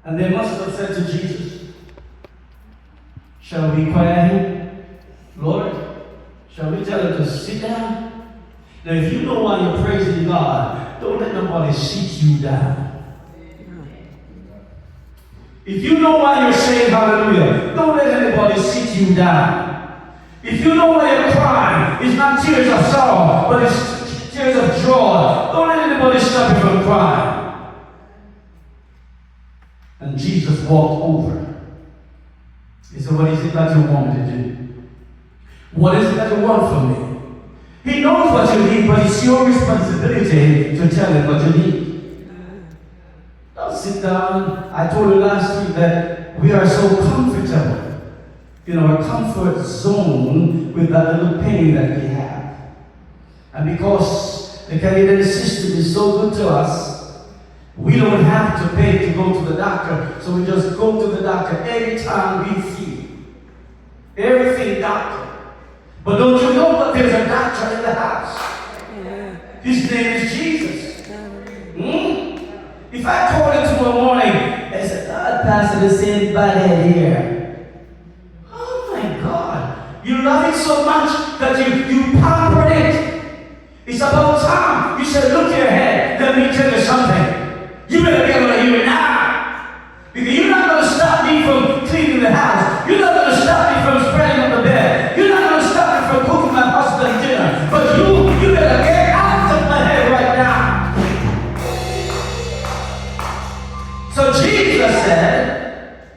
And they must have said to Jesus, shall we quiet him? Lord, shall we tell him to sit down? Now, if you know why you're praising God, don't let nobody sit you down. If you know why you're saying hallelujah, don't let anybody sit you down. If you know why you're crying, it's not tears of sorrow, but it's tears of joy. Don't let anybody stop you from crying. And Jesus walked over. He said, what is it that you want me to do? What is it that you want from me? He knows what you need, but it's your responsibility to tell him what you need. Don't sit down. I told you last week that we are so comfortable in our comfort zone with that little pain that we have. And because the Canadian system is so good to us, we don't have to pay to go to the doctor, so we just go to the doctor anytime we feel. Everything doctor. But don't you know that there's a doctor in the house? His name is Jesus. If I called him tomorrow morning and said, God, Pastor, the same body here. Oh my God. You love it so much that you pampered it. It's about time. You said, look your head. Let me tell you something. You better be able to hear it now. Because you're not going to stop me from cleaning the house. You're not going to stop me from spreading up the bed. You're not going to stop me from cooking my husband dinner. But you better get out of my head right now. So Jesus said,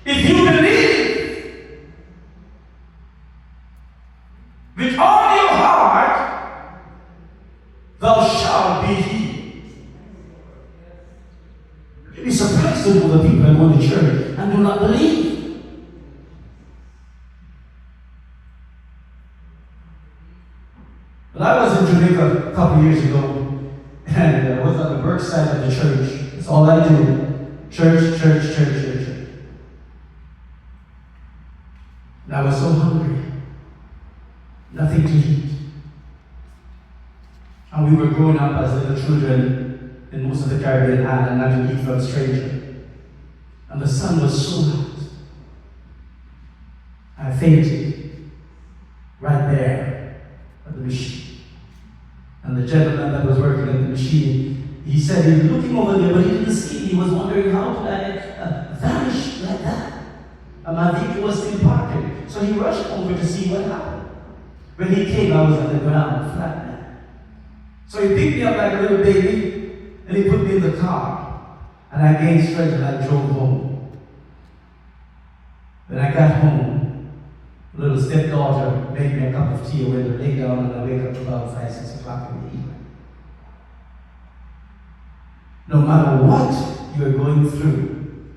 if you believe with all your heart, thou shalt be healed. You'd be surprised to know the people that go to church and do not believe. Well, I was in Jamaica a couple years ago, and I was on the work side of the church. That's all I do. Church, church, church, church, church. And I was so hungry. Nothing to eat. And we were growing up as little children in most of the Caribbean island, not to eat from a stranger. And the sun was so hot. I fainted right there at the machine. And the gentleman that was working at the machine, he said he was looking over there, but he didn't see me. He was wondering how could I vanish like that. And my vehicle was still parked. So he rushed over to see what happened. When he came, I was on the ground, flat man. So he picked me up like a little baby, and he put me in the car. And I gained strength and I drove home. When I got home, the little stepdaughter made me a cup of tea. I went to lay down and I wake up about 5, 6 o'clock in the evening. No matter what you're going through,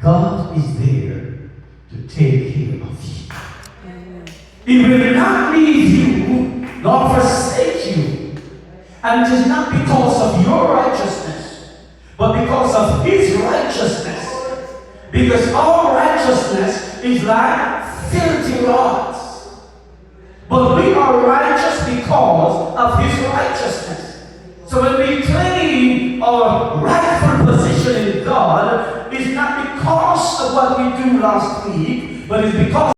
God is there to take care of you. He will not leave you nor forsake you. And it is not because of your righteousness, but because of His righteousness. Because our righteousness is like filthy rags. But we are righteous because of His righteousness. So when we claim our rightful position in God, it's not because of what we do last week, but it's because